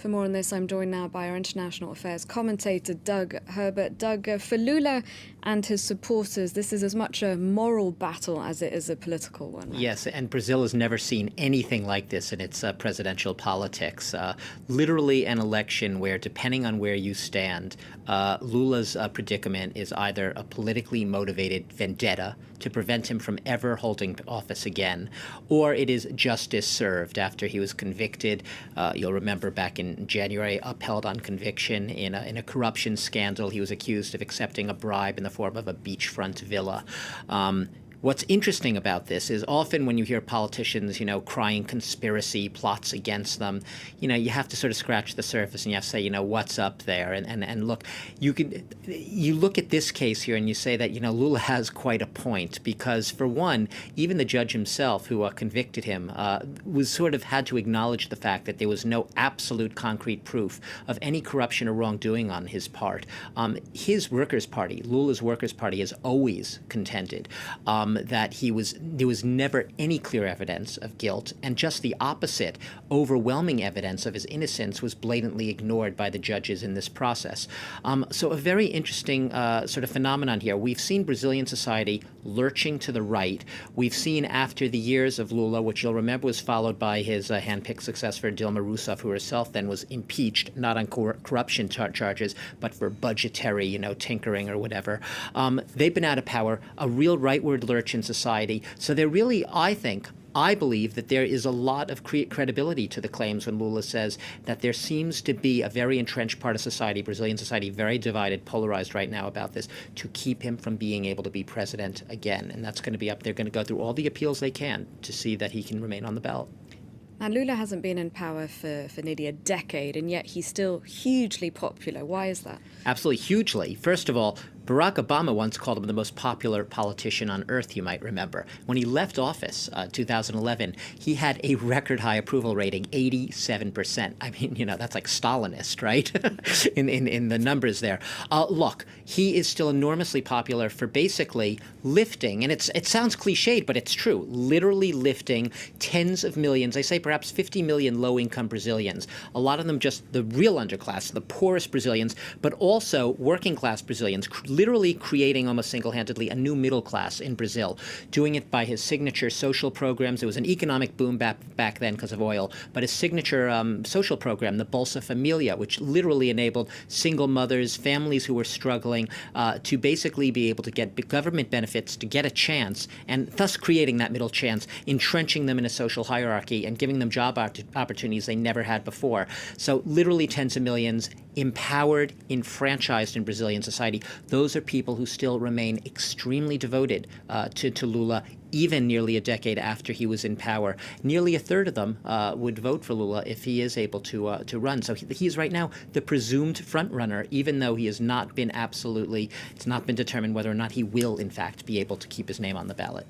For more on this, I'm joined now by our international affairs commentator, Doug Herbert. Doug, for Lula and his supporters, this is as much a moral battle as it is a political one. Right? Yes, and Brazil has never seen anything like this in its presidential politics. Literally an election where, depending on where you stand, Lula's predicament is either a politically motivated vendetta to prevent him from ever holding office again, or it is justice served after he was convicted. You'll remember back in January, upheld on conviction in a corruption scandal. He was accused of accepting a bribe in the form of a beachfront villa. What's interesting about this is often when you hear politicians, crying conspiracy plots against them, you have to sort of scratch the surface and you have to say, what's up there? And look, you look at this case here and you say that, Lula has quite a point because, for one, even the judge himself who convicted him was sort of had to acknowledge the fact that there was no absolute concrete proof of any corruption or wrongdoing on his part. His Workers' Party, Lula's Workers' Party, has always contended that there was never any clear evidence of guilt, and just the opposite, overwhelming evidence of his innocence was blatantly ignored by the judges in this process. So a very interesting sort of phenomenon here. We've seen Brazilian society lurching to the right. We've seen after the years of Lula, which you'll remember was followed by his handpicked successor, Dilma Rousseff, who herself then was impeached, not on corruption charges, but for budgetary, tinkering or whatever. They've been out of power, a real rightward lurch in society. So they're really, I believe that there is a lot of credibility to the claims when Lula says that there seems to be a very entrenched part of society, Brazilian society, very divided, polarized right now about this, to keep him from being able to be president again. And that's going to be up. They're going to go through all the appeals they can to see that he can remain on the ballot. Now, Lula hasn't been in power for nearly a decade, and yet he's still hugely popular. Why is that? Absolutely hugely. First of all, Barack Obama once called him the most popular politician on earth, you might remember. When he left office, 2011, he had a record high approval rating, 87%. I mean, that's like Stalinist, right? in the numbers there. Look, he is still enormously popular for basically lifting, and it sounds cliched, but it's true, literally lifting tens of millions, I say perhaps 50 million low-income Brazilians, a lot of them just the real underclass, the poorest Brazilians, but also working-class Brazilians, literally creating almost single-handedly a new middle class in Brazil, doing it by his signature social programs. There was an economic boom back then because of oil, but his signature social program, the Bolsa Familia, which literally enabled single mothers, families who were struggling to basically be able to get government benefits, to get a chance, and thus creating that middle chance, entrenching them in a social hierarchy and giving them job opportunities they never had before. So literally tens of millions empowered, enfranchised in Brazilian society. Those are people who still remain extremely devoted to Lula, even nearly a decade after he was in power. Nearly a third of them would vote for Lula if he is able to run. So he is right now the presumed front runner, even though he has not been it's not been determined whether or not he will, in fact, be able to keep his name on the ballot.